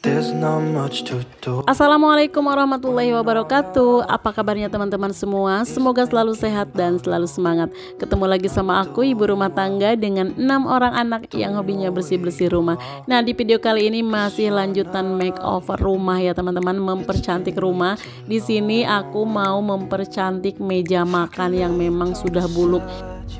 There's not much to do. Assalamualaikum warahmatullahi wabarakatuh. Apa kabarnya teman-teman semua? Semoga selalu sehat dan selalu semangat. Ketemu lagi sama aku, ibu rumah tangga dengan 6 orang anak yang hobinya bersih-bersih rumah. Nah, di video kali ini masih lanjutan makeover rumah ya teman-teman, mempercantik rumah. Di sini aku mau mempercantik meja makan yang memang sudah buluk.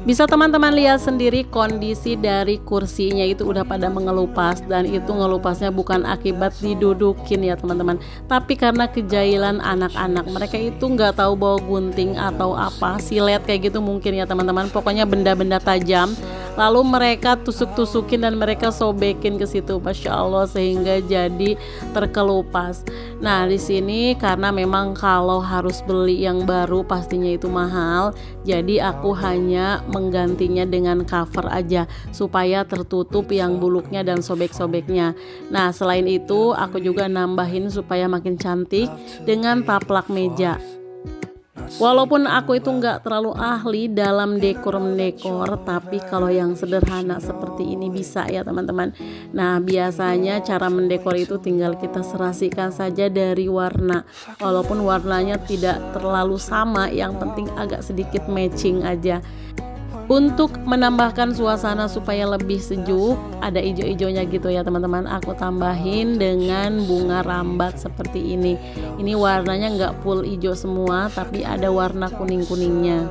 Bisa teman-teman lihat sendiri kondisi dari kursinya itu udah pada mengelupas, dan itu ngelupasnya bukan akibat didudukin ya teman-teman, tapi karena kejailan anak-anak. Mereka itu nggak tahu bawa gunting atau apa, silet kayak gitu mungkin ya teman-teman, pokoknya benda-benda tajam, lalu mereka tusuk-tusukin dan mereka sobekin ke situ, Masya Allah, sehingga jadi terkelupas. Nah, di sini karena memang kalau harus beli yang baru pastinya itu mahal, jadi aku hanya menggantinya dengan cover aja supaya tertutup yang buluknya dan sobek-sobeknya. Nah, selain itu aku juga nambahin supaya makin cantik dengan taplak meja. Walaupun aku itu nggak terlalu ahli dalam dekor-mendekor, tapi kalau yang sederhana seperti ini bisa ya teman-teman. Nah, biasanya cara mendekor itu tinggal kita serasikan saja dari warna. Walaupun warnanya tidak terlalu sama, yang penting agak sedikit matching aja. Untuk menambahkan suasana supaya lebih sejuk, ada ijo-ijonya gitu ya teman-teman, aku tambahin dengan bunga rambat seperti ini. Ini warnanya nggak full hijau semua, tapi ada warna kuning-kuningnya.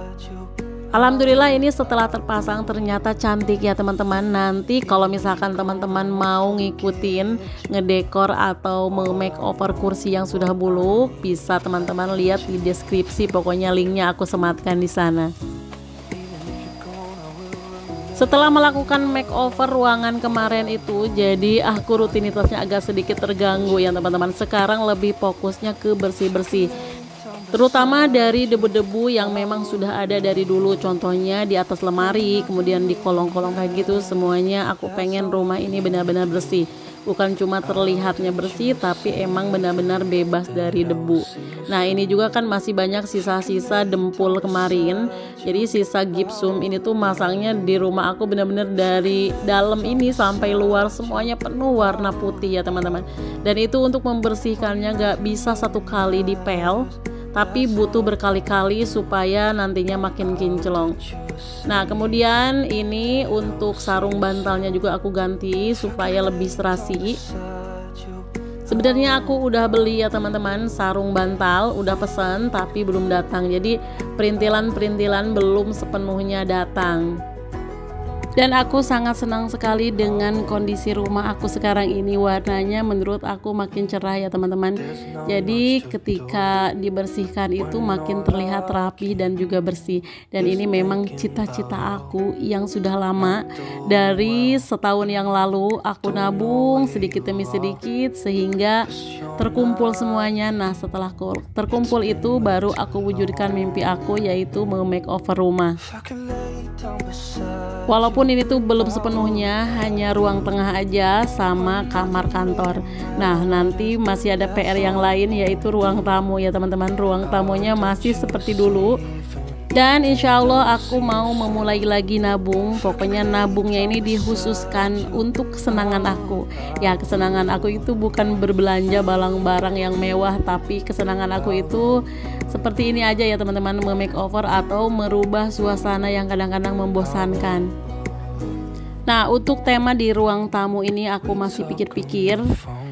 Alhamdulillah ini setelah terpasang ternyata cantik ya teman-teman. Nanti kalau misalkan teman-teman mau ngikutin ngedekor atau makeover kursi yang sudah buluk, bisa teman-teman lihat di deskripsi, pokoknya linknya aku sematkan di sana. Setelah melakukan makeover ruangan kemarin itu, jadi aku rutinitasnya agak sedikit terganggu ya teman-teman. Sekarang lebih fokusnya ke bersih-bersih, terutama dari debu-debu yang memang sudah ada dari dulu. Contohnya di atas lemari, kemudian di kolong-kolong kayak gitu. Semuanya aku pengen rumah ini benar-benar bersih. Bukan cuma terlihatnya bersih, tapi emang benar-benar bebas dari debu. Nah, ini juga kan masih banyak sisa-sisa dempul kemarin. Jadi sisa gipsum ini tuh masangnya di rumah aku benar-benar dari dalam ini sampai luar semuanya penuh warna putih ya teman-teman. Dan itu untuk membersihkannya gak bisa satu kali dipel, tapi butuh berkali-kali supaya nantinya makin kinclong. Nah, kemudian ini untuk sarung bantalnya juga aku ganti supaya lebih serasi. Sebenarnya aku udah beli ya teman-teman sarung bantal, udah pesan tapi belum datang. Jadi perintilan-perintilan belum sepenuhnya datang. Dan aku sangat senang sekali dengan kondisi rumah aku sekarang ini. Warnanya menurut aku makin cerah ya teman-teman. Jadi ketika dibersihkan itu makin terlihat rapi dan juga bersih. Dan ini memang cita-cita aku yang sudah lama. Dari setahun yang lalu aku nabung sedikit demi sedikit sehingga terkumpul semuanya. Nah, setelah terkumpul itu baru aku wujudkan mimpi aku, yaitu memakeover rumah. Walaupun ini tuh belum sepenuhnya, hanya ruang tengah aja sama kamar kantor. Nah, nanti masih ada PR yang lain, yaitu ruang tamu ya teman-teman. Ruang tamunya masih seperti dulu. Dan insya Allah aku mau memulai lagi nabung. Pokoknya nabungnya ini dikhususkan untuk kesenangan aku. Ya, kesenangan aku itu bukan berbelanja barang-barang yang mewah, tapi kesenangan aku itu seperti ini aja ya teman-teman, memakeover atau merubah suasana yang kadang-kadang membosankan. Nah, untuk tema di ruang tamu ini aku masih pikir-pikir.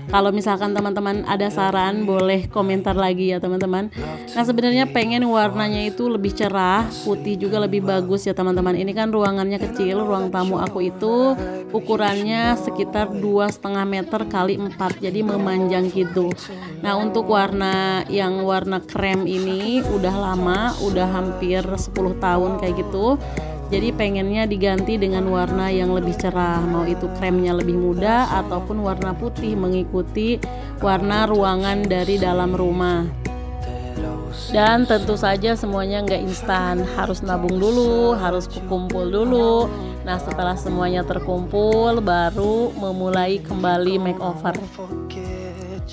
Kalau misalkan teman-teman ada saran, boleh komentar lagi ya teman-teman. Nah, sebenarnya pengen warnanya itu lebih cerah, putih juga lebih bagus ya teman-teman. Ini kan ruangannya kecil, ruang tamu aku itu ukurannya sekitar 2,5 meter kali 4, jadi memanjang gitu. Nah, untuk warna yang warna krem ini udah lama, udah hampir 10 tahun kayak gitu. Jadi pengennya diganti dengan warna yang lebih cerah, mau itu kremnya lebih muda ataupun warna putih mengikuti warna ruangan dari dalam rumah. Dan tentu saja semuanya nggak instan, harus nabung dulu, harus kumpul dulu. Nah, setelah semuanya terkumpul baru memulai kembali makeover.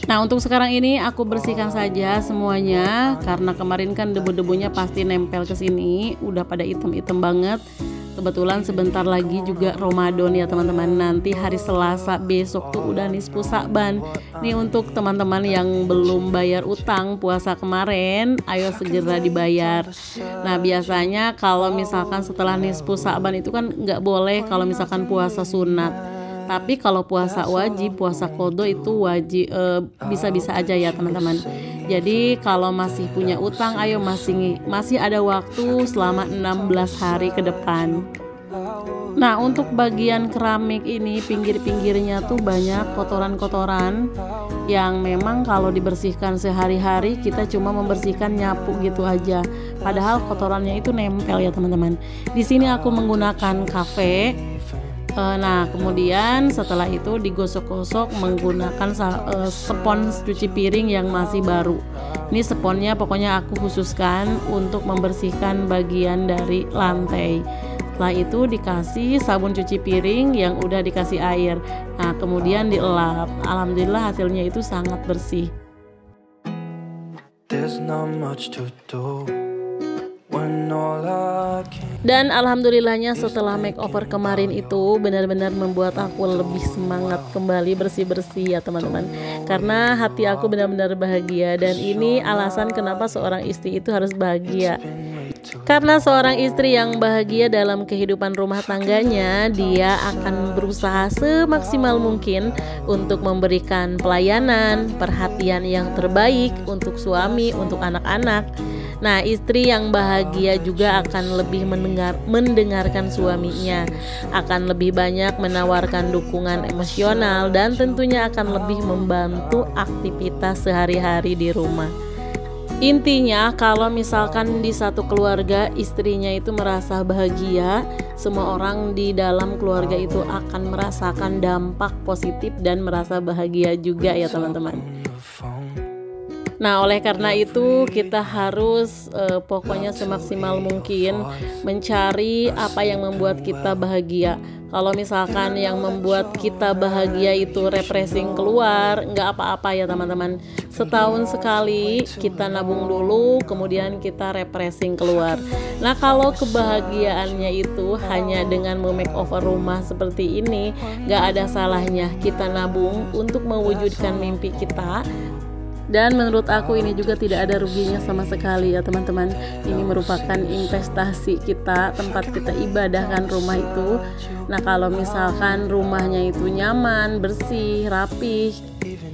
Nah, untuk sekarang ini aku bersihkan saja semuanya, karena kemarin kan debu-debunya pasti nempel ke sini, udah pada hitam-hitam banget. Kebetulan sebentar lagi juga Ramadan ya teman-teman. Nanti hari Selasa besok tuh udah nisfu Sa'ban. Nih untuk teman-teman yang belum bayar utang puasa kemarin, ayo segera dibayar. Nah biasanya kalau misalkan setelah nisfu Sa'ban itu kan nggak boleh kalau misalkan puasa sunat. Tapi kalau puasa wajib, puasa qadha itu wajib, bisa-bisa aja ya teman-teman. Jadi kalau masih punya utang, ayo masih ada waktu selama 16 hari ke depan. Nah untuk bagian keramik ini pinggir-pinggirnya tuh banyak kotoran-kotoran yang memang kalau dibersihkan sehari-hari kita cuma membersihkan nyapu gitu aja. Padahal kotorannya itu nempel ya teman-teman. Di sini aku menggunakan kafe. Nah kemudian setelah itu digosok-gosok menggunakan spons cuci piring yang masih baru. Ini sponnya pokoknya aku khususkan untuk membersihkan bagian dari lantai. Setelah itu dikasih sabun cuci piring yang udah dikasih air. Nah kemudian dielap. Alhamdulillah hasilnya itu sangat bersih. There's not much to do when all I can. Dan alhamdulillahnya setelah makeover kemarin itu benar-benar membuat aku lebih semangat kembali bersih-bersih ya teman-teman. Karena hati aku benar-benar bahagia, dan ini alasan kenapa seorang istri itu harus bahagia. Karena seorang istri yang bahagia dalam kehidupan rumah tangganya, dia akan berusaha semaksimal mungkin untuk memberikan pelayanan, perhatian yang terbaik untuk suami, untuk anak-anak. Nah, istri yang bahagia juga akan lebih mendengarkan suaminya, akan lebih banyak menawarkan dukungan emosional, dan tentunya akan lebih membantu aktivitas sehari-hari di rumah. Intinya kalau misalkan di satu keluarga istrinya itu merasa bahagia, semua orang di dalam keluarga itu akan merasakan dampak positif dan merasa bahagia juga ya teman-teman. Nah oleh karena itu kita harus pokoknya semaksimal mungkin mencari apa yang membuat kita bahagia. Kalau misalkan yang membuat kita bahagia itu refreshing keluar, nggak apa-apa ya teman-teman. Setahun sekali kita nabung dulu, kemudian kita refreshing keluar. Nah kalau kebahagiaannya itu hanya dengan memakeover rumah seperti ini, nggak ada salahnya kita nabung untuk mewujudkan mimpi kita. Dan menurut aku ini juga tidak ada ruginya sama sekali ya teman-teman. Ini merupakan investasi kita, tempat kita ibadahkan rumah itu. Nah kalau misalkan rumahnya itu nyaman, bersih, rapih,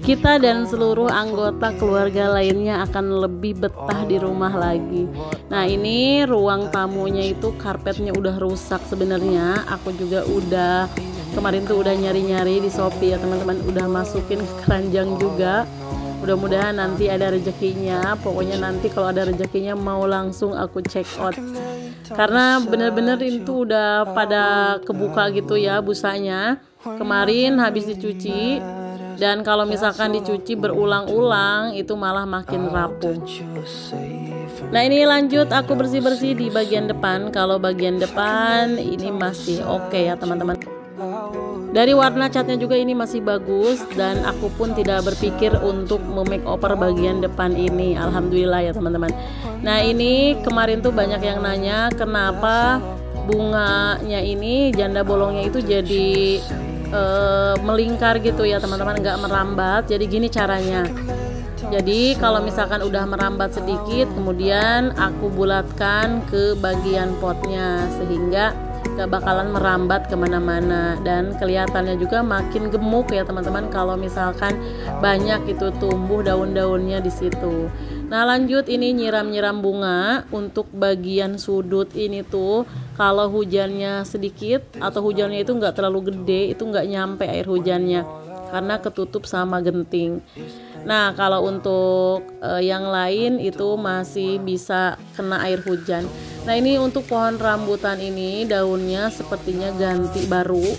kita dan seluruh anggota keluarga lainnya akan lebih betah di rumah lagi. Nah ini ruang tamunya itu karpetnya udah rusak sebenarnya. Aku juga udah kemarin tuh udah nyari-nyari di Shopee ya teman-teman, udah masukin ke keranjang juga. Mudah-mudahan nanti ada rezekinya. Pokoknya nanti kalau ada rezekinya mau langsung aku check out. Karena bener-bener itu udah pada kebuka gitu ya busanya. Kemarin habis dicuci, dan kalau misalkan dicuci berulang-ulang itu malah makin rapuh. Nah ini lanjut aku bersih-bersih di bagian depan. Kalau bagian depan ini masih oke ya teman-teman. Dari warna catnya juga ini masih bagus, dan aku pun tidak berpikir untuk memakeover bagian depan ini. Alhamdulillah ya teman-teman. Nah ini kemarin tuh banyak yang nanya kenapa bunganya ini janda bolongnya itu jadi melingkar gitu ya teman-teman, nggak merambat. Jadi gini caranya. Jadi kalau misalkan udah merambat sedikit, kemudian aku bulatkan ke bagian potnya sehingga gak bakalan merambat kemana-mana, dan kelihatannya juga makin gemuk ya teman-teman kalau misalkan banyak itu tumbuh daun-daunnya di situ. Nah lanjut ini nyiram-nyiram bunga untuk bagian sudut ini tuh. Kalau hujannya sedikit atau hujannya itu nggak terlalu gede, itu nggak nyampe air hujannya karena ketutup sama genting. Nah kalau untuk yang lain itu masih bisa kena air hujan. Nah ini untuk pohon rambutan ini daunnya sepertinya ganti baru,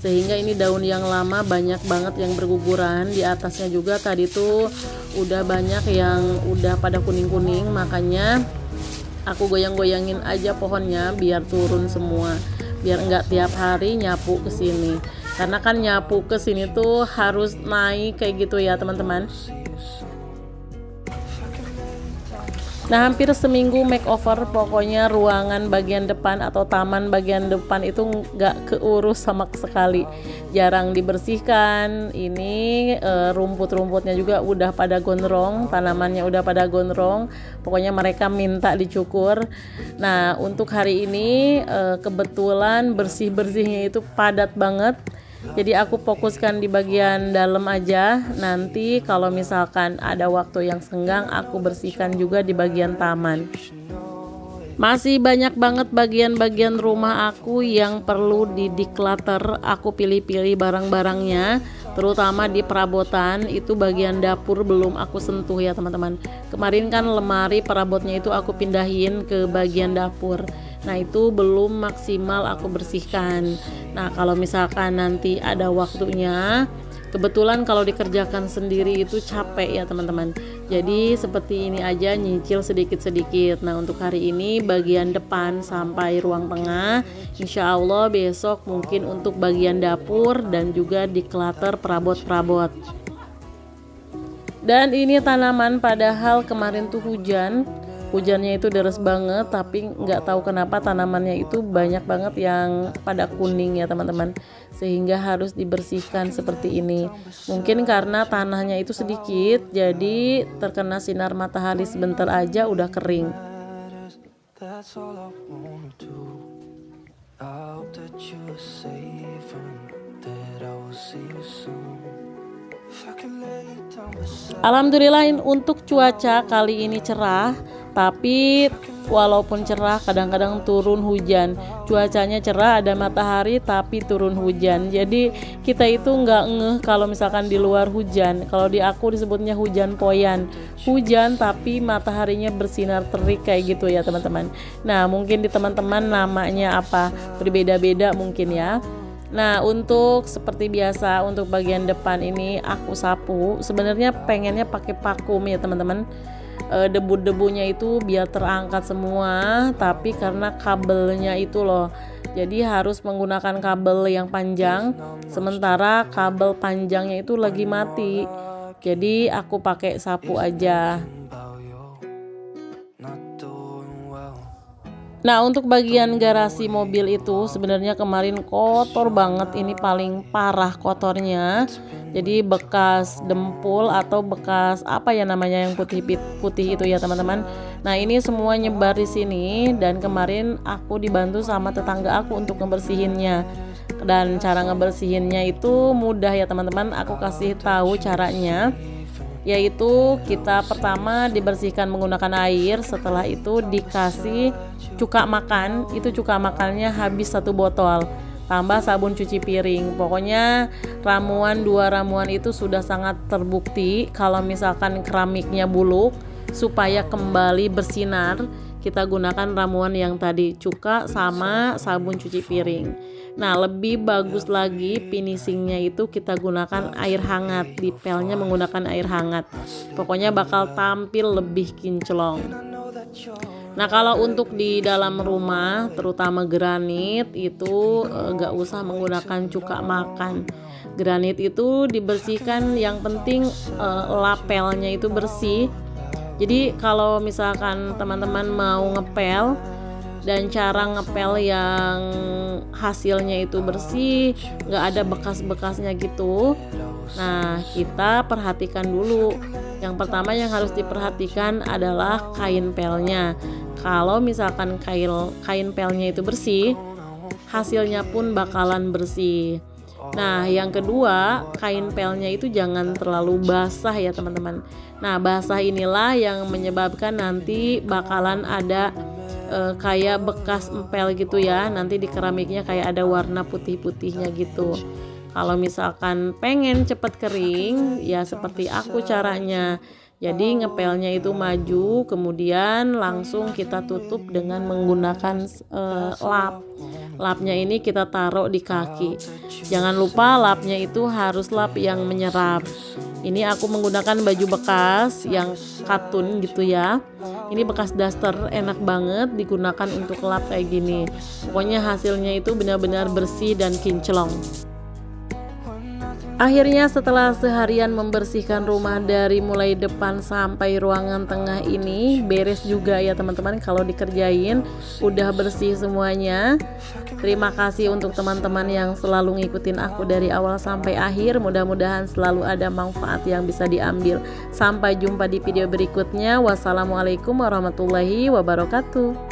sehingga ini daun yang lama banyak banget yang berguguran. Di atasnya juga tadi tuh udah banyak yang udah pada kuning-kuning, makanya aku goyang-goyangin aja pohonnya biar turun semua, biar enggak tiap hari nyapu ke sini. Karena kan nyapu ke sini tuh harus naik kayak gitu ya teman-teman. Nah, hampir seminggu makeover, pokoknya ruangan bagian depan atau taman bagian depan itu nggak keurus sama sekali, jarang dibersihkan. Ini rumput-rumputnya juga udah pada gondrong, tanamannya udah pada gondrong, pokoknya mereka minta dicukur. Nah, untuk hari ini kebetulan bersih-bersihnya itu padat banget. Jadi aku fokuskan di bagian dalam aja. Nanti kalau misalkan ada waktu yang senggang, aku bersihkan juga di bagian taman. Masih banyak banget bagian-bagian rumah aku yang perlu di-declutter. Aku pilih-pilih barang-barangnya, terutama di perabotan. Itu bagian dapur belum aku sentuh ya teman-teman. Kemarin kan lemari perabotnya itu aku pindahin ke bagian dapur. Nah, itu belum maksimal aku bersihkan. Nah, kalau misalkan nanti ada waktunya, kebetulan kalau dikerjakan sendiri itu capek ya teman-teman. Jadi seperti ini aja, nyicil sedikit-sedikit. Nah, untuk hari ini bagian depan sampai ruang tengah, insya Allah besok mungkin untuk bagian dapur dan juga declutter perabot-perabot. Dan ini tanaman, padahal kemarin tuh hujannya itu deras banget, tapi nggak tahu kenapa tanamannya itu banyak banget yang pada kuning ya teman-teman, sehingga harus dibersihkan seperti ini. Mungkin karena tanahnya itu sedikit, jadi terkena sinar matahari sebentar aja udah kering. Alhamdulillah untuk cuaca kali ini cerah, tapi walaupun cerah kadang-kadang turun hujan. Cuacanya cerah, ada matahari, tapi turun hujan. Jadi kita itu nggak ngeh kalau misalkan di luar hujan. Kalau di aku disebutnya hujan poyan, hujan tapi mataharinya bersinar terik kayak gitu ya teman-teman. Nah, mungkin di teman-teman namanya apa, berbeda-beda mungkin ya. Nah, untuk seperti biasa untuk bagian depan ini aku sapu. Sebenarnya pengennya pakai vakum ya teman-teman. Debu-debunya itu biar terangkat semua, tapi karena kabelnya itu loh, jadi harus menggunakan kabel yang panjang. Sementara kabel panjangnya itu lagi mati, jadi aku pakai sapu aja. Nah, untuk bagian garasi mobil itu sebenarnya kemarin kotor banget. Ini paling parah kotornya. Jadi bekas dempul atau bekas apa ya namanya yang putih itu ya teman-teman. Nah, ini semua nyebar di sini, dan kemarin aku dibantu sama tetangga aku untuk ngebersihinnya. Dan cara ngebersihinnya itu mudah ya teman-teman. Aku kasih tahu caranya. Yaitu kita pertama dibersihkan menggunakan air, setelah itu dikasih cuka makan. Itu cuka makannya habis 1 botol, tambah sabun cuci piring. Pokoknya ramuan 2 ramuan itu sudah sangat terbukti. Kalau misalkan keramiknya buluk, supaya kembali bersinar, kita gunakan ramuan yang tadi, cuka sama sabun cuci piring. Nah, lebih bagus lagi finishingnya itu kita gunakan air hangat, dipelnya menggunakan air hangat. Pokoknya bakal tampil lebih kinclong. Nah, kalau untuk di dalam rumah, terutama granit itu gak usah menggunakan cuka makan. Granit itu dibersihkan, yang penting lapelnya itu bersih. Jadi kalau misalkan teman-teman mau ngepel dan cara ngepel yang hasilnya itu bersih, nggak ada bekas-bekasnya gitu, nah kita perhatikan dulu. Yang pertama yang harus diperhatikan adalah kain pelnya. Kalau misalkan kain pelnya itu bersih, hasilnya pun bakalan bersih. Nah, yang kedua, kain pelnya itu jangan terlalu basah ya teman-teman. Nah, basah inilah yang menyebabkan nanti bakalan ada kayak bekas empel gitu ya. Nanti di keramiknya kayak ada warna putih-putihnya gitu. Kalau misalkan pengen cepet kering, ya seperti aku caranya. Jadi ngepelnya itu maju, kemudian langsung kita tutup dengan menggunakan lap. Lapnya ini kita taruh di kaki. Jangan lupa lapnya itu harus lap yang menyerap. Ini aku menggunakan baju bekas yang katun gitu ya. Ini bekas daster, enak banget digunakan untuk lap kayak gini. Pokoknya hasilnya itu benar-benar bersih dan kinclong. Akhirnya setelah seharian membersihkan rumah dari mulai depan sampai ruangan tengah ini beres juga ya teman-teman. Kalau dikerjain udah bersih semuanya. Terima kasih untuk teman-teman yang selalu ngikutin aku dari awal sampai akhir. Mudah-mudahan selalu ada manfaat yang bisa diambil. Sampai jumpa di video berikutnya. Wassalamualaikum warahmatullahi wabarakatuh.